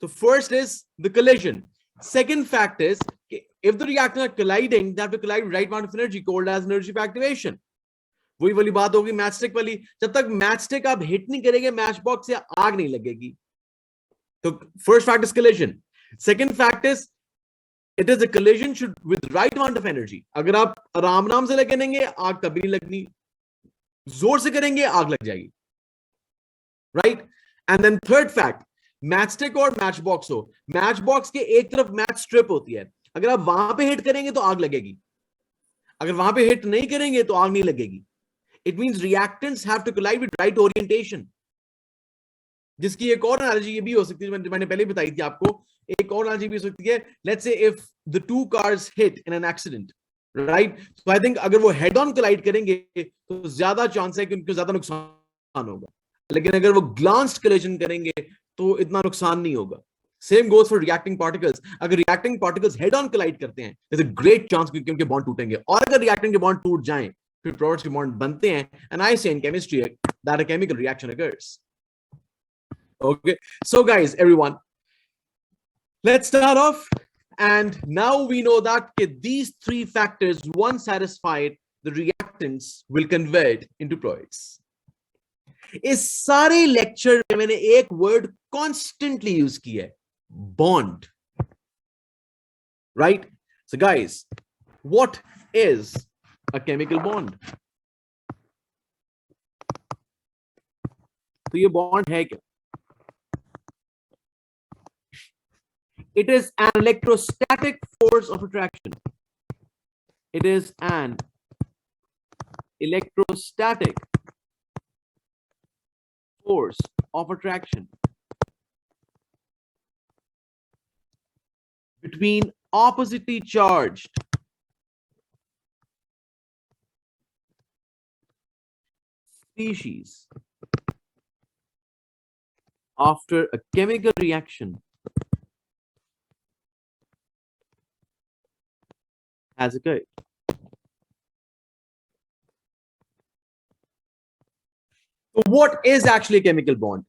So first is the collision. Second fact is if the reactors are colliding, they have to collide with right amount of energy, called as energy for activation. वही वाली बात होगी matchstick वाली, जब तक matchstick आप hit नहीं करेंगे मैच बॉक्स से आग नहीं लगेगी. तो first fact is collision. Second fact is it is a collision should with right amount of energy. अगर आप आराम से लगेंगे आग कभी नहीं लगनी, जोर से करेंगे आग लग जाएगी. Right. And then third fact, matchstick और मैच बॉक्स हो, मैच बॉक्स के एक तरफ मैच स्ट्रिप होती है, अगर आप वहां पे हिट करेंगे तो आग लगेगी, अगर वहां पे हिट नहीं करेंगे तो आग नहीं लगेगी. It means reactants have to collide with right orientation. जिसकी एक और एनालॉजी ये भी हो सकती है, मैंने पहले बताई थी आपको, एक और एनालॉजी भी हो सकती है. Let's say if the two cars hit in an accident, right, so I think अगर वो हेड ऑन कोलाइड करेंगे तो ज्यादा चांस है कि उनको ज्यादा नुकसान होगा, लेकिन अगर वो ग्लांस्ड कोलिजन करेंगे तो इतना नुकसान नहीं होगा. Same goes for reacting particles. अगर reacting particles head on collide करते हैं there's a great chance कि उनके बॉन्ड टूटेंगे, और अगर रिएक्टिंग के बॉन्ड टूट जाएं फिर प्रोडक्ट्स के बॉन्ड बनते हैं. एंड आई से in chemistry that a chemical reaction occurs. Okay, so guys, everyone, let's start off. And now we know that these three factors, once satisfied, the reactants will convert into products. इस सारे lecture में मैंने एक word constantly use किया है, bond. Right. So guys, what is a chemical bond? तो ये bond है क्या? It is an electrostatic force of attraction. It is an electrostatic force of attraction between oppositely charged species after a chemical reaction has occurred. So what is actually a chemical bond?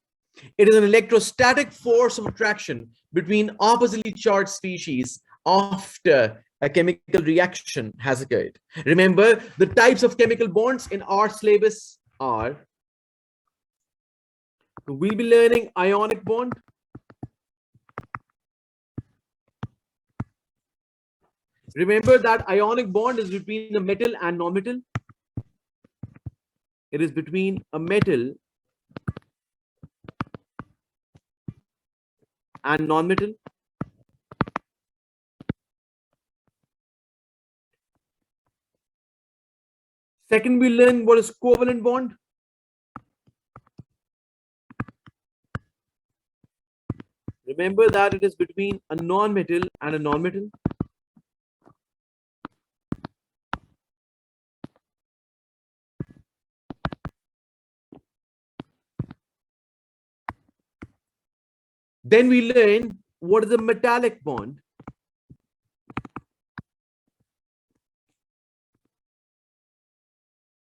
It is an electrostatic force of attraction between oppositely charged species after a chemical reaction has occurred. Remember, the types of chemical bonds in our syllabus are, we'll be learning ionic bond, remember that ionic bond is between a metal and non-metal. It is between a metal and non-metal. Second, we learn what is covalent bond. Remember that it is between a non-metal and a non-metal. Then we learn what is a metallic bond.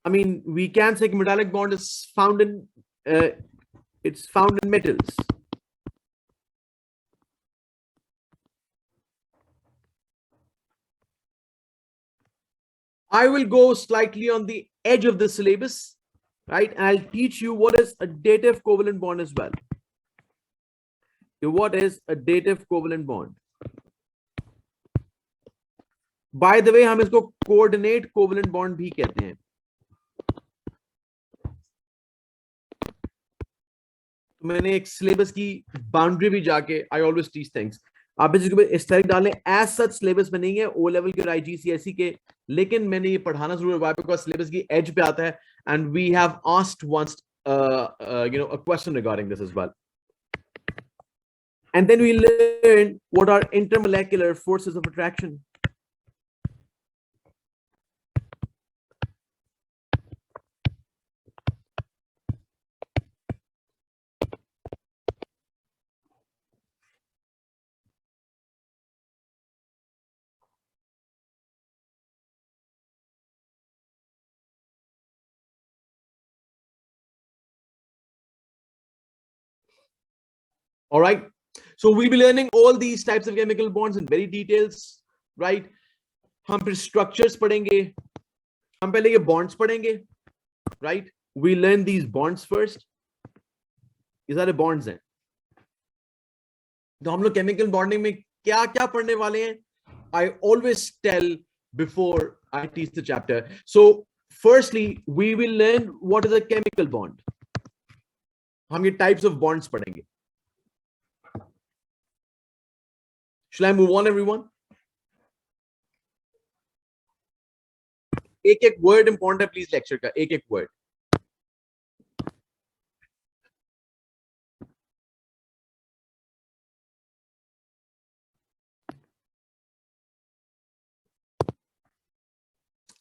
I mean, we can say metallic bond is found in it's found in metals. I will go slightly on the edge of the syllabus, right? And I'll teach you what is a dative covalent bond as well. What is a dative covalent bond? By the way, हम इसको coordinate covalent bond भी कहते हैं. तो मैंने एक syllabus की boundary भी जाके, I always teach things. आप इस तरह डालें, एज सच सिलेबस में नहीं है ओ लेवल के और IGCSE के, लेकिन मैंने ये पढ़ाना जरूर है बिकॉज सिलेबस की एज पे आता है. And we have asked once a question regarding this as well. And then we learn what are intermolecular forces of attraction. All right. So we'll be learning all these types of chemical bonds in very details, right? हम फिर structures पढ़ेंगे, हम पहले ये bonds पढ़ेंगे, right? We learn these bonds first. ये सारे bonds हैं. तो हम लोग chemical bonding में क्या क्या पढ़ने वाले हैं? I always tell before I teach the chapter. So firstly, we will learn what is a chemical bond. हम ये types of bonds पढ़ेंगे. Shall I move on, everyone? एक एक word important है please lecture का, एक एक word.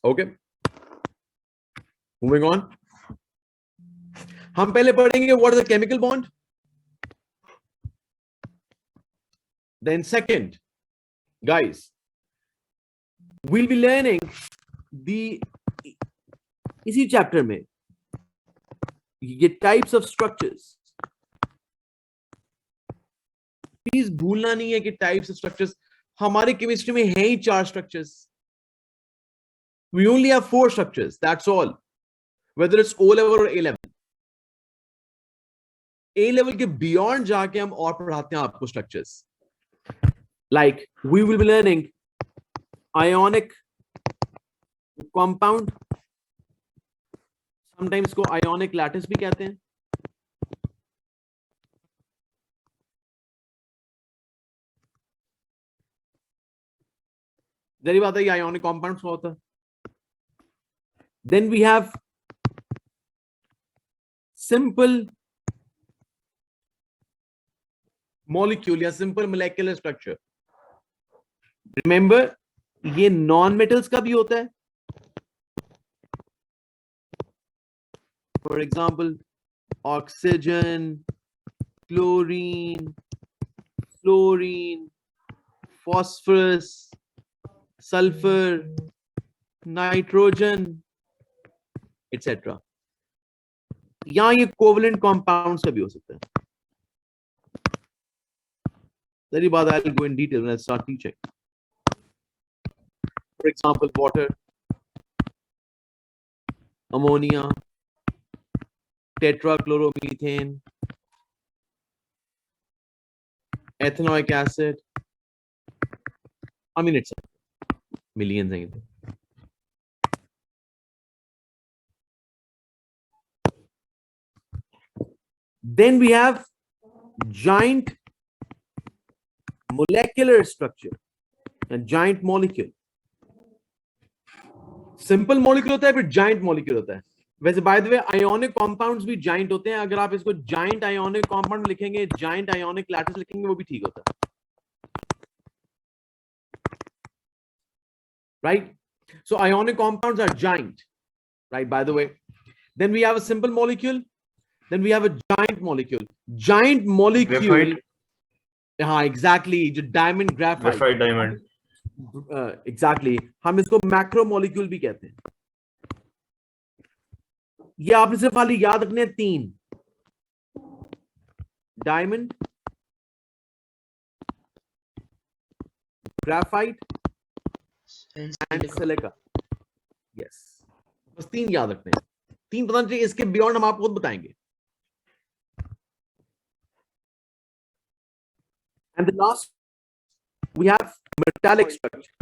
Okay. Moving on. हम पहले पढ़ेंगे what is a chemical bond. Then second, guys, we'll be learning the इसी chapter में ये types of structures. Please भूलना नहीं है कि types of structures हमारे chemistry में है ही 4 structures. We only have 4 structures. That's all. Whether it's O level or A level. A level के beyond जाके हम और पढ़ाते हैं आपको structures. Like we will be learning ionic compound. Sometimes इसको ionic lattice भी कहते हैं. जरी बात है ये ionic compounds क्या होता है. Then we have simple molecule या simple molecular structure. Remember, ये non-metals का भी होता है. For example, oxygen, chlorine, fluorine, phosphorus, sulfur, nitrogen, etc. यहाँ ये covalent compounds का भी हो सकता है. Very bad, I'll go in detail when I start teaching. For example, water, ammonia, tetrachloromethane, ethanoic acid. I mean, it's millions. Then we have giant molecular structure, a giant molecule. Simple molecule होता है फिर giant molecule होता है. वैसे by the way ionic compounds भी giant होते हैं. अगर आप इसको giant ionic compound लिखेंगे, giant ionic lattice लिखेंगे, वो भी ठीक होता है. Right? So ionic compounds are giant. Right? By the way, then we have a simple molecule. Then we have a giant molecule. Giant molecule. Graphite. हाँ exactly. जो diamond graphite. Graphite diamond. Exactly. हम इसको macro molecule भी कहते हैं. ये आपने सिर्फ खाली याद रखने हैं 3. Diamond, graphite and silica. Yes, बस 3 याद रखने हैं. 3 पता नहीं, इसके बियॉन्ड हम आपको खुद बताएंगे. And the last we have metallic structure.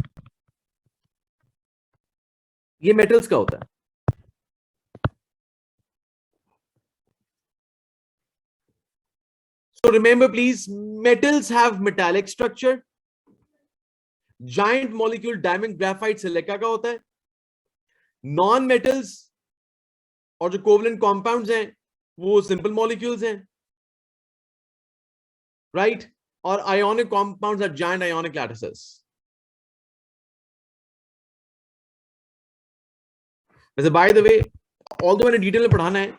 ये metals का होता है. So remember please, metals have metallic structure. Giant molecule diamond graphite silica का होता है. Non metals और जो covalent compounds हैं वो simple molecules हैं, right? और ionic compounds are giant ionic lattices. वैसे by the way, although मैंने डिटेल में पढ़ाना है,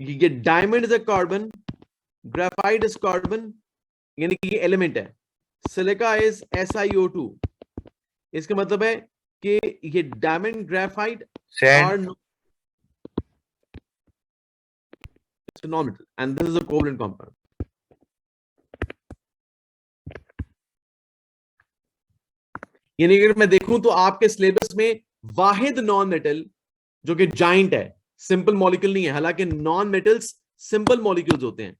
ये diamond is a carbon, graphite is carbon, यानी कि ये एलिमेंट है. Silica is SiO2. इसका मतलब है कि ये diamond graphite are non-metal and this is a covalent compound. यानी अगर मैं देखूं तो आपके सिलेबस में वाहिद नॉन मेटल जो कि जाइंट है, सिंपल मॉलिक्यूल नहीं है, हालांकि नॉन मेटल्स सिंपल मॉलिक्यूल्स होते हैं,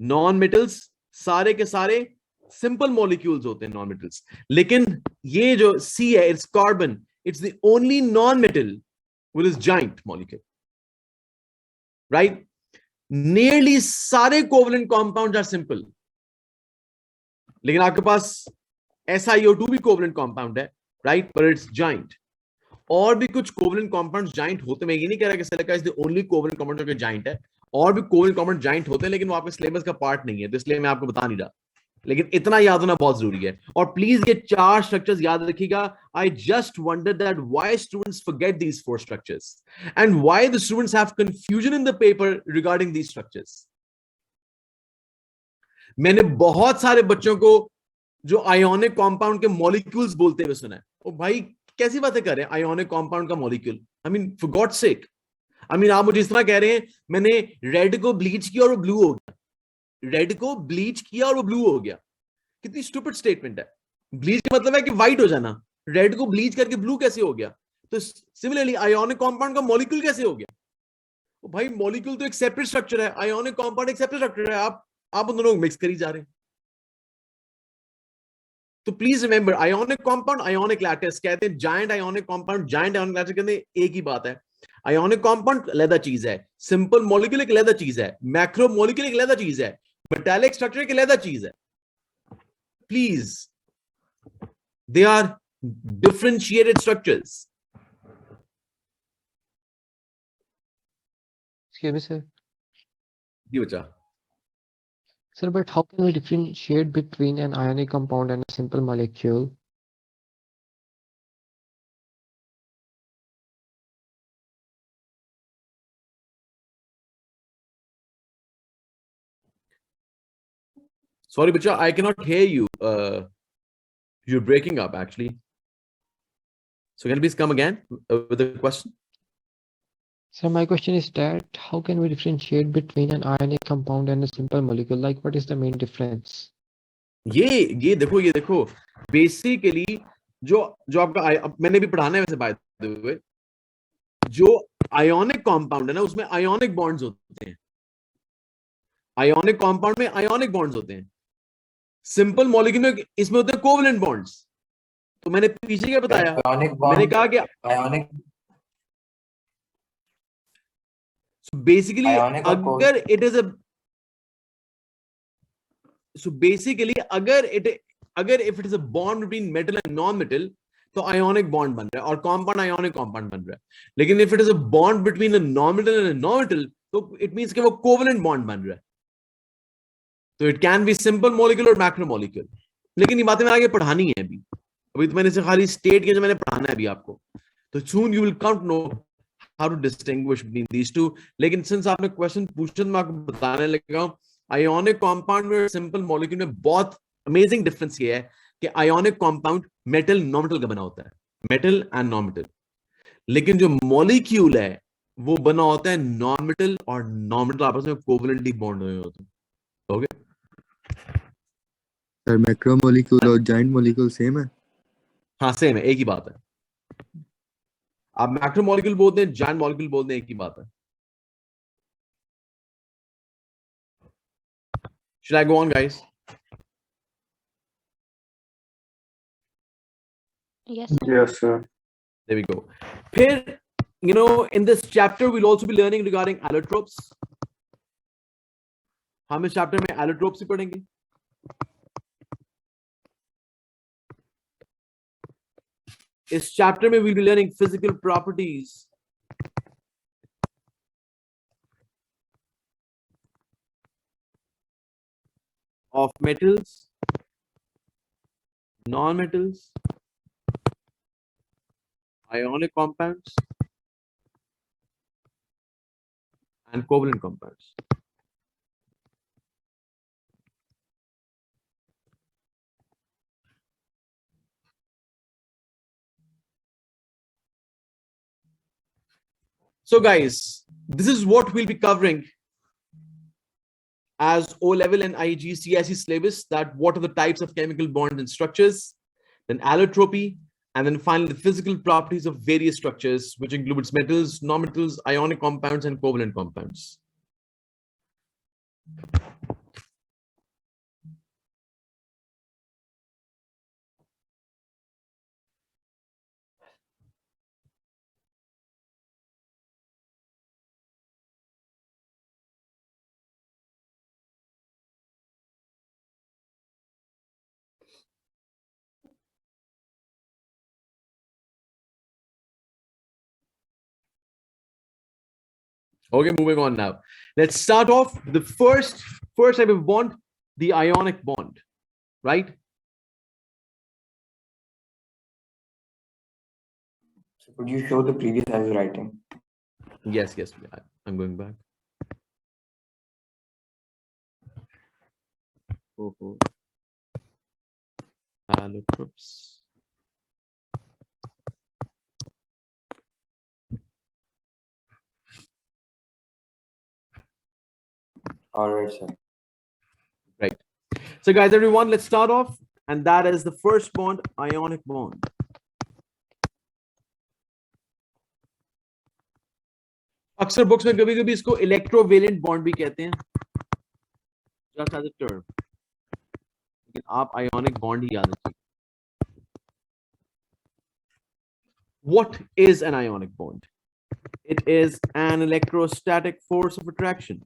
नॉन मेटल्स सारे के सारे सिंपल मॉलिक्यूल्स होते हैं नॉन मेटल्स, लेकिन ये जो सी है it's carbon, it's the only non metal which is giant molecule, right? Nearly सारे कोवलेंट कंपाउंड्स आर सिंपल, लेकिन आपके पास SiO2 भी कोवलेंट कंपाउंड है, राइट, पर इट्स जाइंट। और भी कुछ कोवलेंट कंपाउंड्स जाइंट होते, मैं ये नहीं कह रहा कि silica is the only covalent compound जो कि जाइंट है, और भी कोवलेंट कंपाउंड जाइंट होते हैं, लेकिन वो आपके सिलेबस का पार्ट नहीं है, तो इसलिए मैं आपको बता नहीं रहा, लेकिन इतना याद होना बहुत जरूरी है। और प्लीज ये 4 स्ट्रक्चर्स याद रखिएगा। I just wonder that why students forget these 4 structures and why the students have confusion in the paper regarding these structures. मैंने बहुत सारे बच्चों को जो आयोनिक कंपाउंड के मॉलिक्यूल्स बोलते हुए सुना है, ओ भाई कैसी बातें कर रहे हैं, आयोनिक कंपाउंड का molecule, I mean for God sake, I mean आप मुझे इस तरह कह रहे हैं मैंने रेड को ब्लीच किया और वो ब्लू हो गया, रेड को ब्लीच किया और वो ब्लू हो गया, कितनी स्टूपिड स्टेटमेंट है। ब्लीच का मतलब है कि व्हाइट हो जाना, रेड को ब्लीच करके ब्लू कैसे हो गया? तो सिमिलरली आयोनिक कंपाउंड का मॉलिक्यूल कैसे हो गया? तो भाई मॉलिक्यूल तो एक सेपरेट स्ट्रक्चर है, आयोनिक कंपाउंड एक सेपरेट स्ट्रक्चर है, आप उन दोनों को मिक्स करी जा रहे हैं। तो please remember, ionic compound ionic lattice कहते हैं, giant ionic compound giant ionic lattice कहते हैं, एक ही बात है। आयोनिक कंपाउंड अलग चीज है, सिंपल मॉलिक्यूल एक अलग चीज है, मैक्रो मॉलिक्यूल एक अलग चीज है, मेटालिक स्ट्रक्चर एक अलग चीज है। Please, they are differentiated structures. Excuse me, sir. जी बच्चा। Sir, but how can we differentiate between an ionic compound and a simple molecule? Sorry बच्चा, I cannot hear you. You're breaking up actually. So can you please come again with the question? So my question is that how can we differentiate between an ionic compound and a simple molecule? Like, what is the main difference? ये देखो basically जो जो आपका मैंने भी पढ़ाना है वैसे बाय द वे, जो आयोनिक कंपाउंड है ना उसमें आयोनिक बॉन्ड्स होते हैं, आयोनिक कंपाउंड में आयोनिक बॉन्ड्स होते हैं, सिंपल मॉलिक्यूल में इसमें होते हैं कोवलेंट बॉन्ड्स। तो मैंने पीछे क्या बताया, मैंने कहा कि आयोनिक बेसिकली Ionic और अगर it is a so basically अगर if it is a bond between metal and non-metal तो ionic bond बन रहा है और compound ionic compound बन रहा है, लेकिन if it is a bond between a non-metal and a non-metal तो it means कि वो covalent bond बन रहा है। तो it can be simple molecule और macro molecule, लेकिन ये बातें मैं आगे पढ़ानी है अभी तो मैंने से खाली स्टेट के जो मैंने पढ़ाना है अभी आपको, तो soon you will come to know how to distinguish between these two। लेकिन सिंस आपने क्वेश्चन पूछा मैं आपको बताने लगा हूं, आयोनिक कंपाउंड में सिंपल मॉलिक्यूल में बहुत अमेजिंग डिफरेंस ये है कि ionic compound metal non metal का बना होता है, मेटल एंड नॉन मेटल, लेकिन जो मॉलिक्यूल है वो बना होता है नॉन मेटल और नॉन मेटल आपस में कोवलेंटली बॉन्ड हुए होते हैं। ओके सर मैक्रो मॉलिक्यूल और जाइंट मॉलिक्यूल सेम है? हाँ सेम है, एक ही बात है। आप मैक्रो मॉलिक्यूल बोलते हैं, जाइंट मॉलिक्यूल बोलते हैं, एक ही बात है। Should I go on, guys? Yes, sir. Yes, sir. There we go. फिर, you know, in this chapter, we'll also be learning regarding allotropes. हम इस चैप्टर में allotropes ही पढ़ेंगे। इस चैप्टर में we'll be learning physical properties of metals, non-metals, ionic compounds, and covalent compounds. So guys, this is what we'll be covering as O-level and IGCSE syllabus, that what are the types of chemical bonds and structures, then allotropy, And then finally, the physical properties of various structures, which includes metals, nonmetals, ionic compounds, and covalent compounds. Okay, moving on now. Let's start off the first type of bond, the ionic bond, right? So could you show the previous I was writing? Yes, I'm going back. Allotropes. All right, sir. Right. So guys, everyone, let's start off. And that is the first bond, ionic bond. अक्सर books में कभी कभी इसको electrovalent bond भी कहते हैं, just as a term. लेकिन आप ionic bond ही याद रखिए. What is an ionic bond? It is an electrostatic force of attraction.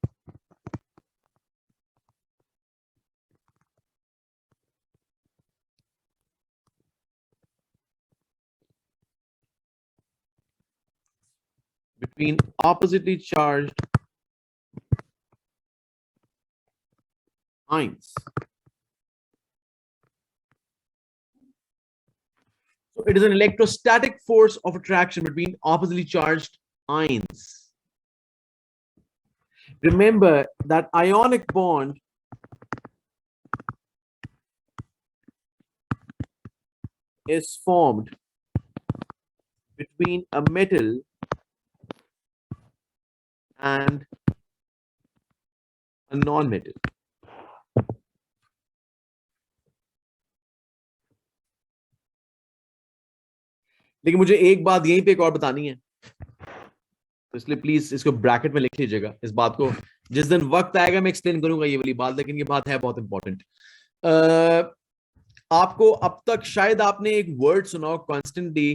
Between oppositely charged ions. So it is an electrostatic force of attraction between oppositely charged ions. Remember that ionic bond is formed between a metal and a non-metal. लेकिन मुझे एक बात यहीं पे एक और बतानी है, तो इसलिए प्लीज इसको ब्रैकेट में लिख लीजिएगा. इस बात को जिस दिन वक्त आएगा मैं एक्सप्लेन करूंगा ये वाली बात, लेकिन ये बात है बहुत इंपॉर्टेंट. आपको अब तक शायद आपने एक वर्ड सुना हो कॉन्स्टेंटली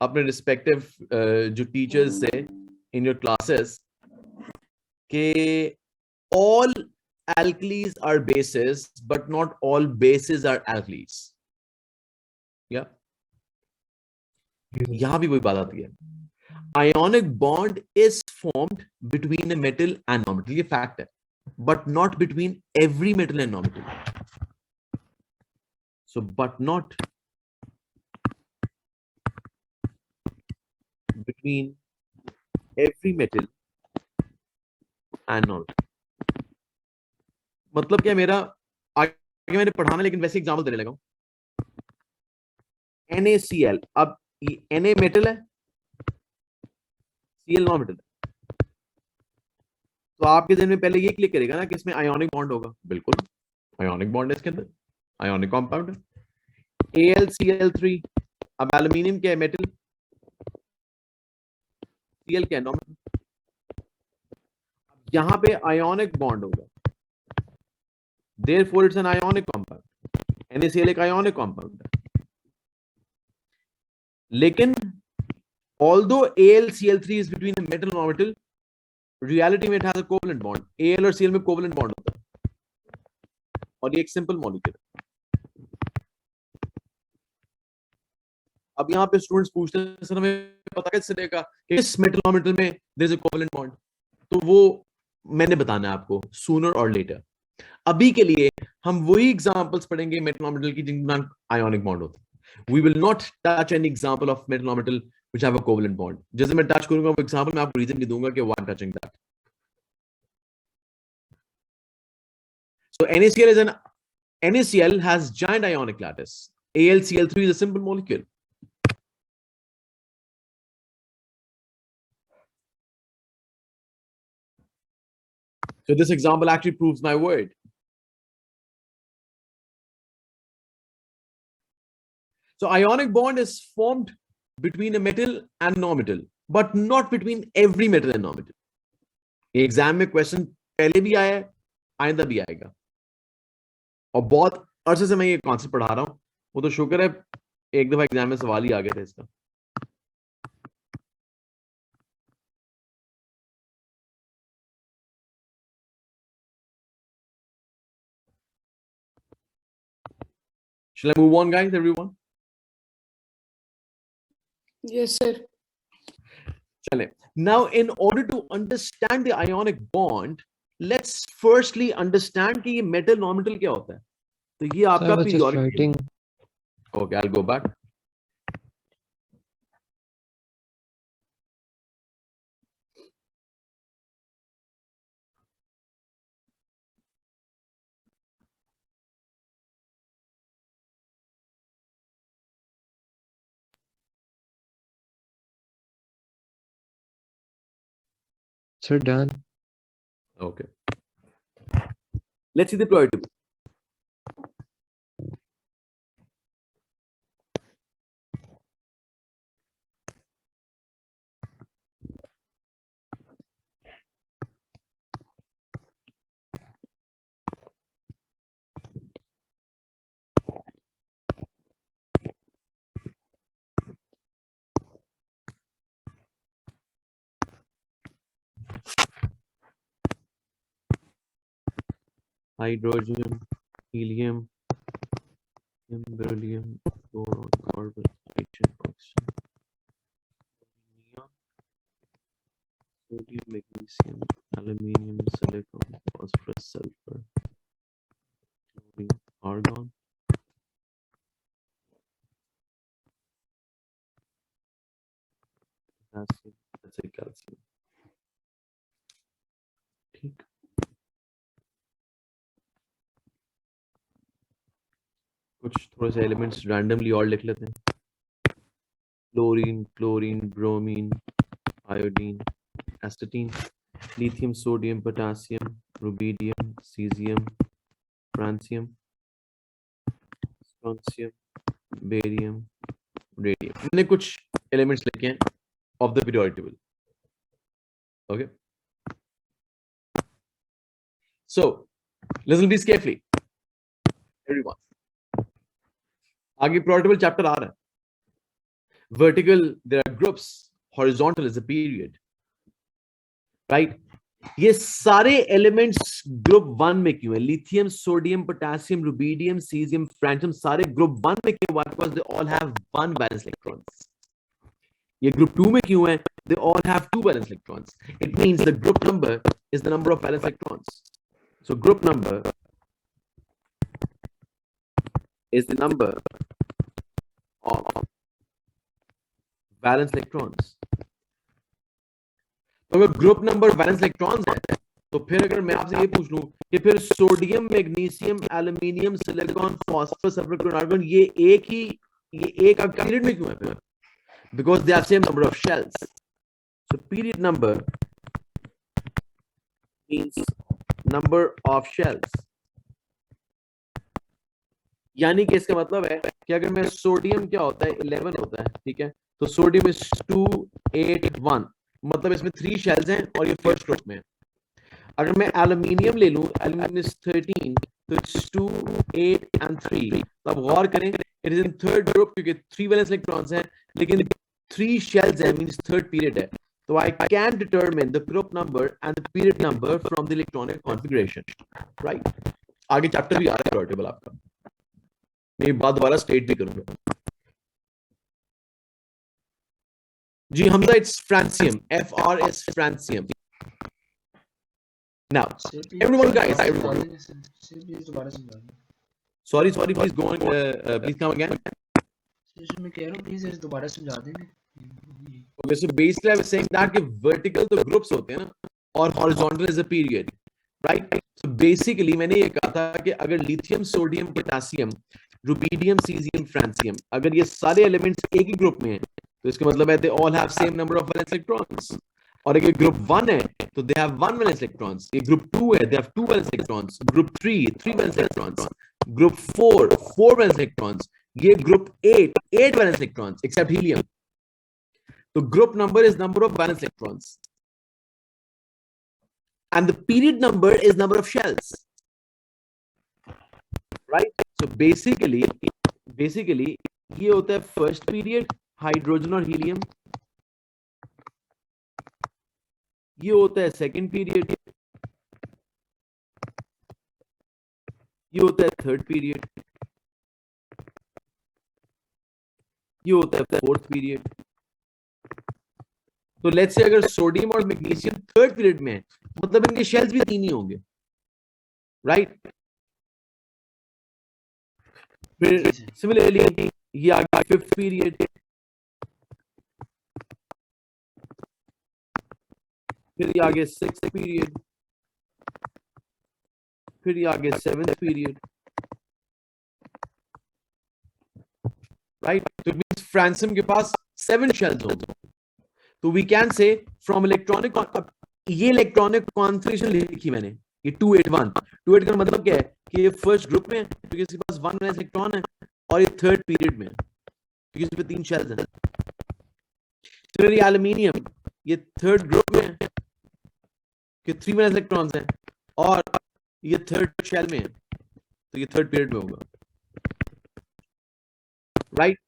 अपने रिस्पेक्टिव जो टीचर्स से इन योर क्लासेस, के all alkalis are bases but not all bases are alkalis. Yeah, यहां भी वही बात आती है. Ionic bond is formed between a metal and non-metal. ये fact है, but not between every metal and non-metal. So, but not between every metal and non-metal. मतलब क्या, मेरा आगे मैंने पढ़ाना लेकिन वैसे एग्जांपल देने लगा हूं. NaCl, अब Na मेटल है, Cl नॉन मेटल है, तो आपके दिन में पहले ये क्लिक करेगा ना कि इसमें आयोनिक बॉन्ड होगा. बिल्कुल आयोनिक बॉन्ड है इसके अंदर, आयोनिक कंपाउंड है. AlCl3, अब एल्यूमिनियम क्या है, मेटल, Cl क्या है, नॉन मेटल. यहां पे आयोनिक बॉन्ड होगा, therefore it's an ionic compound. NaCl एक ionic compound है. लेकिन although AlCl3 is between a metal and non-metal, reality में it has a covalent bond. Al और Cl में covalent bond होता है, और ये एक simple molecule है. अब यहाँ पे स्टूडेंट्स पूछते हैं सर हमें पता कैसे चलेगा कि इस मेटल नॉन-मेटल में there is a covalent bond? तो वो मैंने बताना है आपको sooner or later. अभी के लिए हम वही एग्जांपल्स पढ़ेंगे मेटल नॉन-मेटल की जिनमें आयोनिक बॉन्ड होता है. We will not touch any example of metal non metal which have a covalent bond. जैसे मैं टच करूंगा वो एग्जांपल मैं आपको रीजन भी दूंगा कि why I am touching that. So NaCl has giant ionic lattice. AlCl3 is a simple molecule. So this example actually proves my word. So ionic bond is formed between a metal and non-metal, but not between every metal and non-metal. Exam में question पहले भी आया है, आइंदा भी आएगा, और बहुत अरसे से मैं ये कॉन्सेप्ट पढ़ा रहा हूं. वो तो शुक्र है एक दफा एग्जाम में सवाल ही आ गए थे इसका. Shall I move on, guys? Everyone? Yes, sir. चले. Now, in order to understand the ionic bond, let's firstly understand कि ये metal non-metal क्या होता है. तो ये So I आपका was just periodic writing. table. Okay, I'll go back. Sir, done. Okay. Let's see the periodic table. Hydrogen, helium, beryllium, boron, carbon, nitrogen, oxygen, neon, sodium, magnesium, aluminium, silicon, phosphorus, sulfur, chlorine, argon, potassium, let's say calcium. ठीक. कुछ थोड़े से elements randomly और लिख लेते हैं. Chlorine, chlorine, bromine, iodine, astatine, lithium, sodium, potassium, rubidium, caesium, francium, strontium, barium, radium. मैंने कुछ एलिमेंट्स लिखे हैं of the periodic table. Okay, so listen please carefully everyone. आगे पीरियोडिक टेबल चैप्टर आ रहा है. Vertical, there are groups. Horizontal is a period, right? ये सारे एलिमेंट्स ग्रुप 1 में क्यों है? Lithium, sodium, potassium, rubidium, caesium, francium सारे ग्रुप 1 में क्यों? Why? Because they all have 1 valence electrons. ये ग्रुप 2 में क्यों है? They all have 2 valence electrons. It means the group number is the number of valence electrons. So group number is the number of valence electrons. तो अगर group number valence electrons है, तो फिर अगर मैं आपसे ये पूछ लूं कि फिर sodium, magnesium, aluminium, silicon, phosphorus, sulphur, chlorine, argon ये एक पीरियड में क्यों है? फिर because they have same number of shells. So period number means number of shells. यानी कि इसका मतलब है कि अगर मैं सोडियम क्या होता है 11 होता है, ठीक है, तो सोडियम इज 2 8 1, मतलब इसमें 3 शेल्स हैं और ये फर्स्ट ग्रुप में है. अगर मैं एल्यूमिनियम ले लूं, एल्यूमिनियम इज 13, तो इट्स 2 8 and 3. तब गौर करें it is in third group क्योंकि 3 वैलेंस इलेक्ट्रॉन्स हैं लेकिन 3 शेल्स हैं, मींस थर्ड पीरियड है. तो I can determine the group number and the period number from the electronic configuration, right? आगे चैप्टर भी आ रहा है पीरियोडिक टेबल आपका. मैं बात दोबारा स्टेट भी करूंगा. जी Hamza, it's francium. FR is francium. Now, everyone, guys, everyone. Sorry, please go on. Please come again. Okay, so basically I was saying that कि vertical तो groups होते हैं ना, और horizontal is a period, right? So basically मैंने ये कहा था कि अगर lithium, sodium, potassium, rubidium, cesium, francium, अगर ये सारे elements एक ही ग्रुप में हैं, तो इसका मतलब है they all have same number of valence electrons. और अगर ग्रुप 1 है तो they have 1 valence electrons. ये ग्रुप 2 है, they have 2 valence electrons. Group 3 3 valence electrons. Group 4 4 valence electrons. ये group 8 valence electrons except helium. So group number is number of valence electrons. And the period number is number of shells. Right? So basically ये होता है first period, hydrogen और helium. ये होता है second period. ये होता है third period. ये होता है fourth period. तो लेट्स से अगर सोडियम और मैग्नीशियम थर्ड पीरियड में है, मतलब इनके शेल्स भी 3 ही होंगे, राइट? फिर सिमिलरली ये आगे फिफ्थ पीरियड, फिर ये आगे सिक्स्थ पीरियड, फिर ये आगे सेवेंथ पीरियड, राइट? तो इट मींस फ्रांसम के पास 7 शेल्स होंगे. तो we can say from electronic, ये इलेक्ट्रॉनिक कॉन्फिगरेशन लिखी मैंने, ये 281 का मतलब क्या है कि ये फर्स्ट ग्रुप में है क्योंकि इसके पास 1 वैलेंस इलेक्ट्रॉन है, और ये थर्ड पीरियड में है क्योंकि इसमें 3 शेल्स हैं. सिमिलरली एल्युमिनियम ये थर्ड ग्रुप में है कि 3 वैलेंस इलेक्ट्रॉन्स हैं और ये थर्ड शेल में है, तो ये थर्ड पीरियड में होगा, right?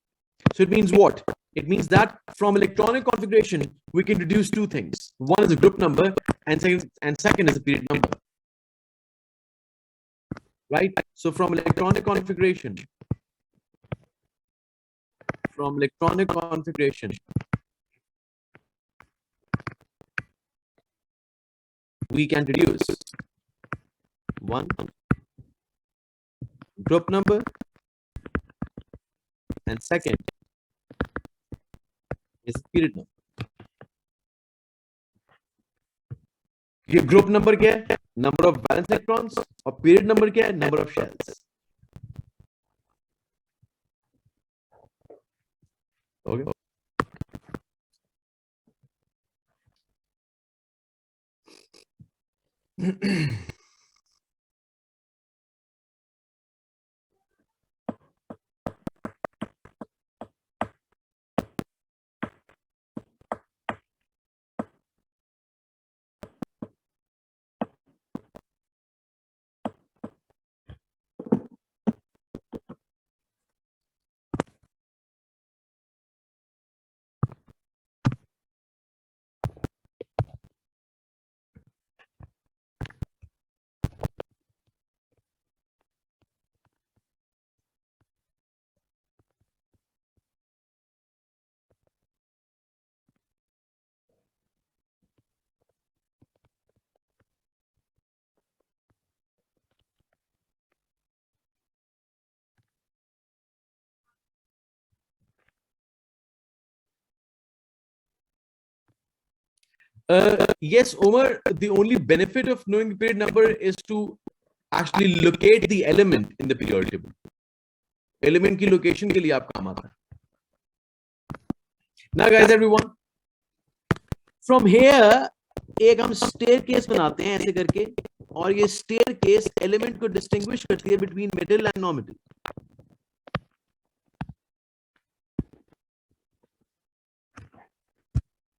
So it means what? It means that from electronic configuration, we can deduce 2 things. One is a group number, and second is a period number. Right? So from electronic configuration, we can deduce one group number, and second is period number. ये group number क्या है? Number of valence electrons. और period number क्या है? Number of shells. Okay. Yes, Omar, the only benefit of knowing the period number is to actually locate the element in the periodic table. Element की location के लिए आप काम आता है. Now guys, everyone, from here एक हम staircase बनाते हैं ऐसे करके, और ये staircase element को distinguish करती है between metal and non-metal.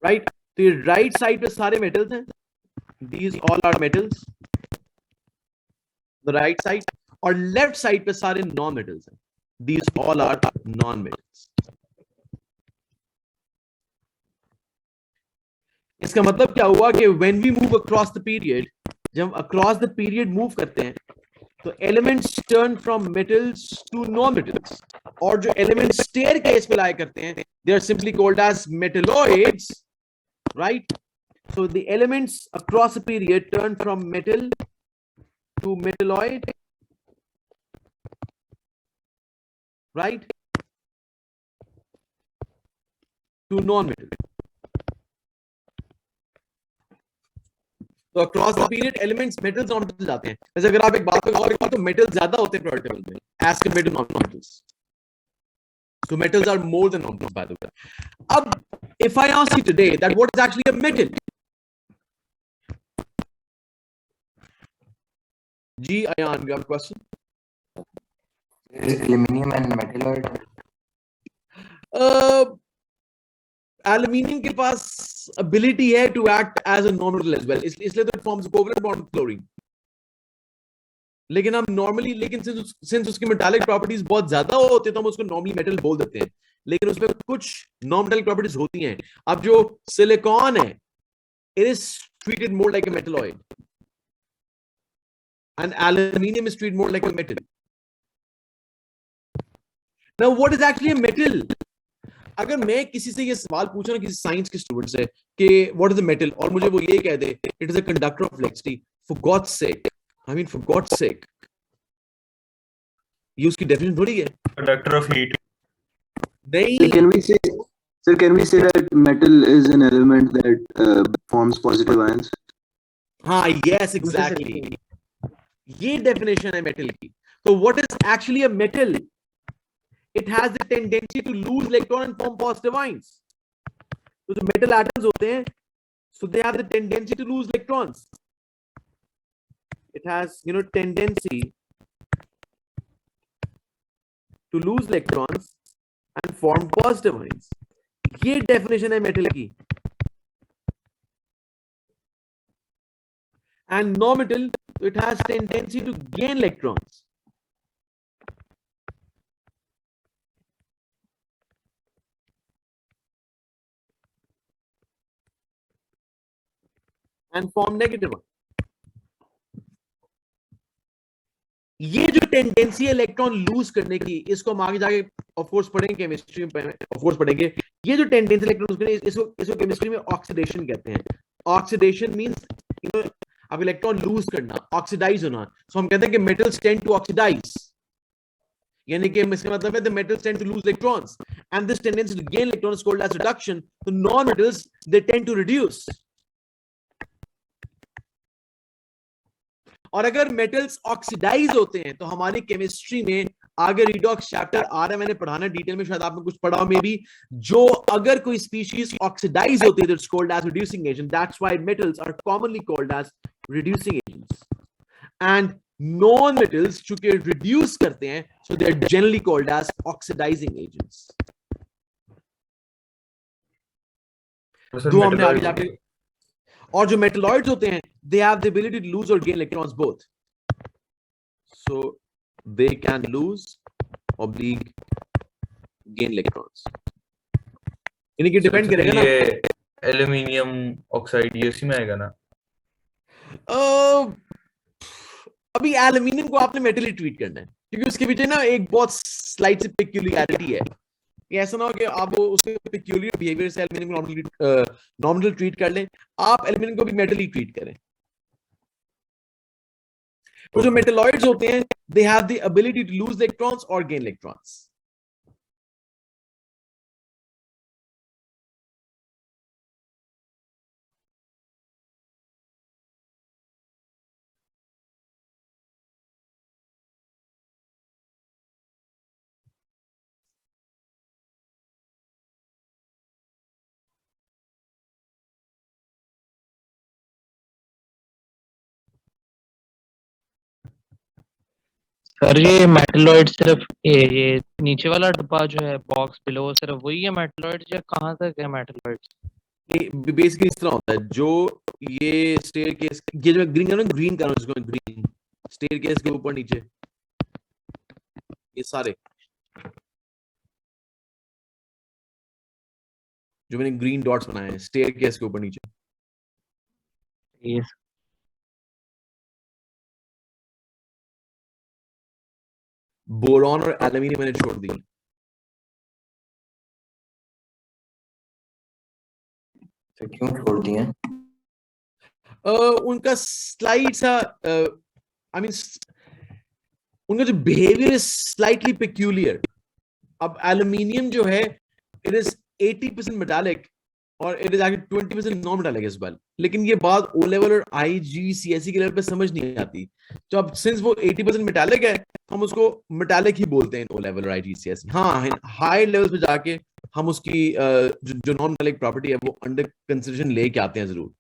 Right? तो ये राइट साइड पे सारे मेटल्स हैं, these all are metals, the right side, और लेफ्ट साइड पे सारे नॉन मेटल्स हैं, these all are non metals. इसका मतलब क्या हुआ कि when we move across the period, जब हम across the period move करते हैं तो elements turn from metals to non metals, और जो elements staircase पे लाया करते हैं they are simply called as metalloids. Right? So the elements across a period turn from metal to metalloid, right? To non-metal. So across the period, elements metals non-metals जाते हैं. जैसे अगर आप एक बात को गौर करें तो metals ज़्यादा होते हैं periodic table में as compared to non-metals. So metals are more than non-metals, by the way. If I ask you today that what is actually a metal? G, Ayan, you have a question? Is aluminum and metalloid? Aluminium के पास ability है to act as a non-metal as well, इसलिए तो it forms a covalent bond with chlorine. लेकिन हम normally, लेकिन since उसकी metallic properties बहुत ज्यादा होती है तो हम उसको नॉर्मली मेटल बोल देते हैं, लेकिन उसमें कुछ नॉन मेटल प्रॉपर्टीज होती हैं. अब जो सिलिकॉन है, it is treated more like a metalloid and aluminium is treated more like a metal. Now what is actually a metal? अगर मैं किसी से ये सवाल पूछूं ना, किसी साइंस के स्टूडेंट से कि व्हाट इज द मेटल, और मुझे वो ये कह दे it is a conductor of electricity, for God's sake, I mean for God's sake, ये उसकी डेफिनेशन थोड़ी है. Conductor of heat. नहीं, So can we say that metal is an element that forms positive ions? हाँ, yes, exactly. ये definition है metal की. तो what is actually a metal? It has the tendency to lose electron and form positive ions. तो जो metal atoms होते हैं, so they have the tendency to lose electrons. It has, tendency to lose electrons and form positive ions. ये definition है metal की. And non-metal, it has tendency to gain electrons. And form negative one. ये जो tendency है electron lose करने की, इसको हम आगे जाके ऑफ कोर्स पढ़ेंगे, केमिस्ट्री में ऑफ कोर्स पढ़ेंगे. ये जो टेंडेंसी इलेक्ट्रॉन लूज करने, इसको केमिस्ट्री में ऑक्सीडेशन कहते हैं. ऑक्सीडेशन मींस अब इलेक्ट्रॉन लूज करना, ऑक्सीडाइज होना. सो हम कहते हैं कि मेटल्स टेंड टू ऑक्सीडाइज, यानी कि इसका मतलब है the metals tend to lose electrons and this tendency to gain electrons called as reduction. तो non metals they tend to reduce. और अगर मेटल्स ऑक्सीडाइज होते हैं तो हमारी केमिस्ट्री में आगे रिडॉक्स चैप्टर आ रहा है, मैंने पढ़ाना डिटेल में, शायद आपने कुछ पढ़ा हो मे बी. जो अगर कोई स्पीशीज ऑक्सीडाइज होती है, that's called as reducing agent. That's why metals are commonly called as reducing agents. And non metals चूंकि रिड्यूस करते हैं, so they are generally called as oxidising agents. दो हमने आगे जाके. और जो मेटलॉइड्स होते हैं, they have the ability to lose or gain electrons both. So they can lose or gain electrons. यानी कि डिपेंड करेगा ना. ये एल्यूमिनियम ऑक्साइड ये उसी में आएगा ना? अभी एल्यूमिनियम को आपने मेटल ही ट्रीट करना है, क्योंकि उसके पीछे ना एक बहुत स्लाइट सी पेक्यूलियरिटी है. ऐसा ना हो कि आप उसके पेक्यूलियर बिहेवियर से एल्यूमिनियम को नॉर्मल ट्रीट कर लें, आप एल्यूमिनियम को भी मेटल ही ट्रीट करें. तो जो मेटलॉइड्स होते हैं, they have the ability to lose electrons और गेन इलेक्ट्रॉन्स. सर ये मेटलॉइड सिर्फ ये नीचे वाला डब्बा जो है बॉक्स बिलो, सिर्फ वही है मेटलॉइड, या कहाँ तक है मेटलॉइड? बेसिकली इस तरह होता है. जो ये स्टेयर केस, ये जो ग्रीन कर रहा हूं, जिसको ग्रीन स्टेयर केस के ऊपर नीचे, ये सारे जो मैंने ग्रीन डॉट्स बनाए हैं स्टेयर केस के ऊपर नीचे, यस. बोरॉन और एल्यूमिनियम मैंने छोड़ दी. तो क्यों छोड़ दिए? उनका स्लाइड सा, आई मीन उनका जो बिहेवियर इज स्लाइटली पेक्यूलियर. अब एल्यूमिनियम जो है, इट इज 80% मेटालिक और it is actually 20% non metallic as well. लेकिन ये बात ओ लेवल और IGCSE के लेवल पे समझ नहीं आती. तो अब सिंस वो 80% मेटालिक है, हम उसको मेटालिक ही बोलते हैं ओ लेवल और IGCSE. हाँ, हाई लेवल पे जाके हम उसकी जो नॉन मेटालिक प्रॉपर्टी है वो अंडर कंसिडरेशन लेके आते हैं जरूर.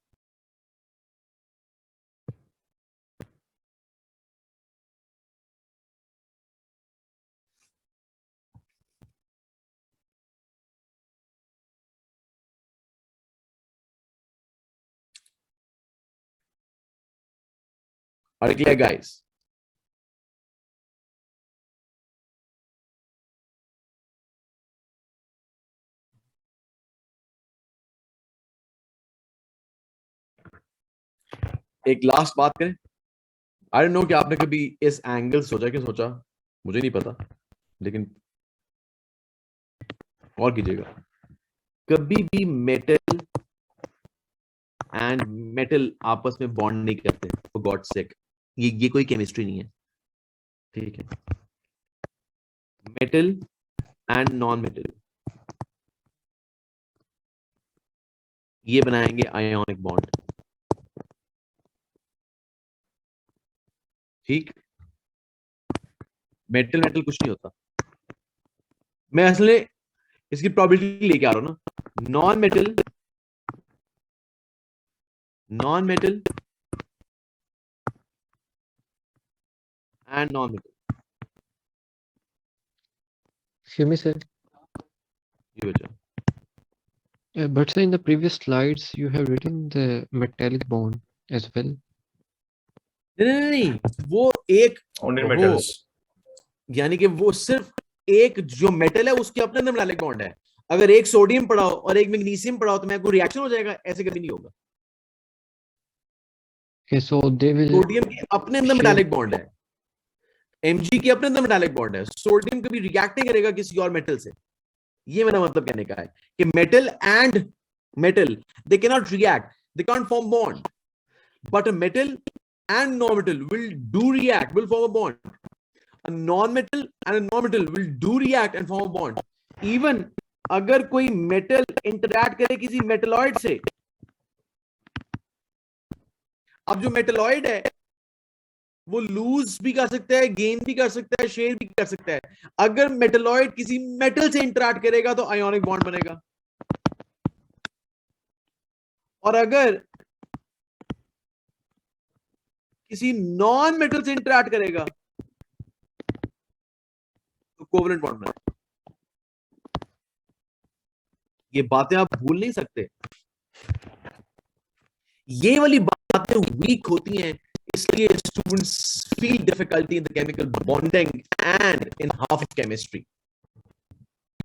Are you clear, guys? एक लास्ट बात करें. आई डोंट नो कि आपने कभी इस एंगल सोचा कि सोचा, मुझे नहीं पता, लेकिन और कीजिएगा. कभी भी मेटल एंड मेटल आपस में बॉन्ड नहीं करते, फॉर गॉड सेक. ये कोई केमिस्ट्री नहीं है, ठीक है. मेटल एंड नॉन मेटल ये बनाएंगे आयोनिक बॉन्ड, ठीक. मेटल मेटल कुछ नहीं होता. मैं असले इसकी प्रोबेबिलिटी लेके आ रहा हूं ना. Non metal and non metal. Excuse me, sir. ये बचा. But sir, in the previous slides, you have written the metallic bond as well. नहीं, वो एक Only वो- metals. यानी कि वो सिर्फ एक जो मेटल है उसके अपने अंदर मेटालिक बॉन्ड है. अगर एक सोडियम पड़ा हो और एक मैग्नीशियम पड़ा हो तो मैं कोई रिएक्शन हो जाएगा? ऐसे कभी नहीं होगा. Okay, so they will. Sodium के अपने अंदर Sure. मेटालिक बॉन्ड है, Mg के अपने अंदर मेटालिक बॉन्ड है. सोडियम कभी रिएक्ट नहीं करेगा किसी और मेटल से. ये मेरा मतलब कहने का है कि metal and metal they can not react, they can't form bond, but a metal and non-metal will do react, will form a bond. A non-metal and a non-metal will do react and form a bond. Even अगर कोई metal interact करे किसी metalloid से, अब जो metalloid है वो loose भी कर सकता है, गेन भी कर सकता है, शेयर भी कर सकता है. अगर मेटलॉइड किसी मेटल से इंटरैक्ट करेगा तो आयोनिक बॉन्ड बनेगा, और अगर किसी नॉन मेटल से इंटरैक्ट करेगा तो कोवलेंट बॉन्ड बनेगा. ये बातें आप भूल नहीं सकते. ये वाली बातें वीक होती हैं, इसलिए students feel difficulty in the chemical bonding and in half of chemistry,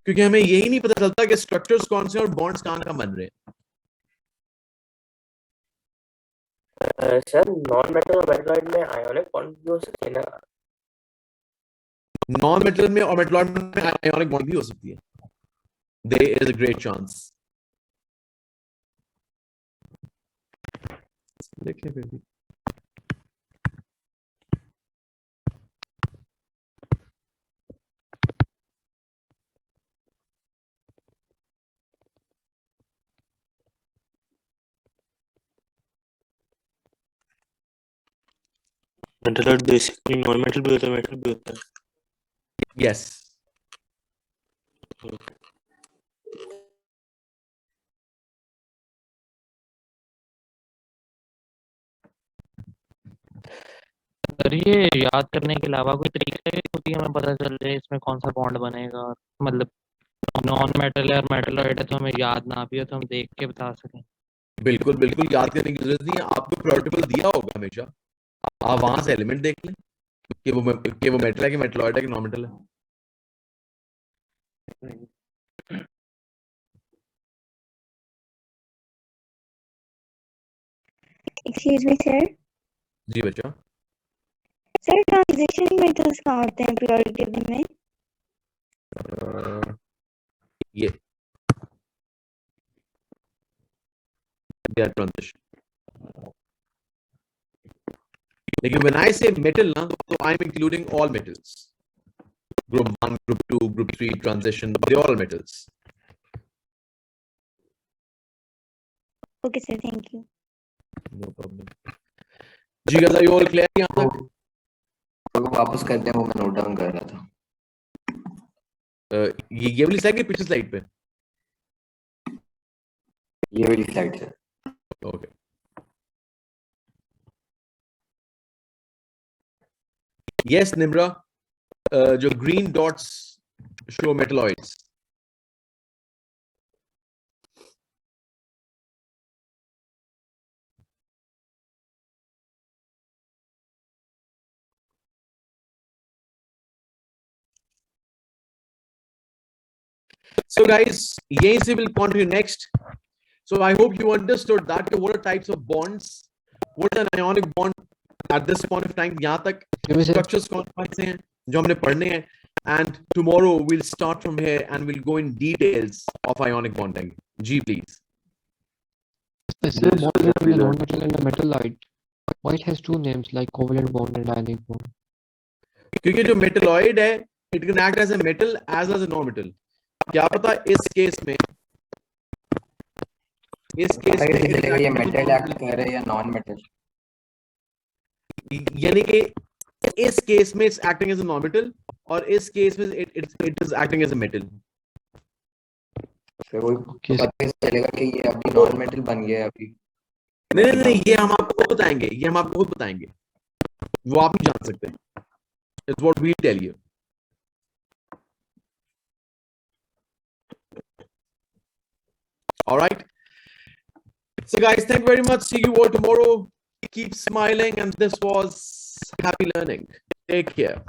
क्योंकि हमें यही नहीं पता चलता कि स्ट्रक्चर्स कौन से और बॉन्ड्स कहां कहां बन रहे हैं. सर नॉन मेटल और मेटलॉइड में आयोनिक बॉन्ड भी हो सकते हैं ना? नॉन मेटल में और मेटलॉइड में आयोनिक बॉन्ड भी हो सकती है. There is a great chance. देखिए फिर भी मेटलॉइड बेसिकली नॉन मेटल भी होता है, मेटल भी होता है. यस. सर ये याद करने के अलावा कोई तरीका है होती है हमें पता चल जाए इसमें कौन सा बॉन्ड बनेगा, मतलब नॉन मेटल है और मेटलॉइड है तो हमें याद ना भी हो तो हम देख के बता सकें. बिल्कुल बिल्कुल याद करने की जरूरत नहीं है. आपको प्रोडक्ट टेबल दिया होगा हमेशा, आप वहां से एलिमेंट देख लें कि वो मेटल है कि मेटलॉइड है कि नॉन मेटल है. Excuse me, sir. जी बच्चा. Sir, transition metals कहाँ होते हैं periodic table में? ये they are transition. लेकिन when I say metal ना, तो I'm including all metals. Group 1, group 2, group 3, transition, they are all metals. Okay, sir. Thank you. No problem. Ji guys, are you all clear यहाँ तक? तो वापस करते हैं, वो मैं नोट डाउन कर रहा था. ये वाली स्लाइड की पिछली स्लाइड पे. ये वाली स्लाइड से. ओके. यस निम्रा, जो green dots show metalloids. So guys, यहीं से we'll continue next. So I hope you understood that what are types of bonds, what is an ionic bond at this point of time. यहाँ तक Excuse me, sir. structures कौन से हैं जो हमने पढ़ने हैं, and tomorrow we'll start from here and we'll go in details of ionic bonding. G, please. The same Yes, bond sir, between a sir. non-metal and a metalloid. Why it has two names like covalent bond and ionic bond? क्योंकि जो metalloid है, it can act as a metal as well as a non-metal. क्या पता इस case में पता कैसे it चलेगा ये act as a metal act non-metal. कर रहा है या नॉन मेटल? यानी कि इस केस में it's acting as a non-metal और इस केस में it is acting as a metal. फिर वो Okay, पता कैसे चलेगा कि ये अभी नॉन मेटल बन गया है अभी? नहीं, ये हम आपको बताएंगे, ये हम आपको खुद बताएंगे, वो आप नहीं जान सकते. It's what we tell you. All right. So guys, thank you very much. See you all tomorrow. Keep smiling, and this was happy learning. Take care.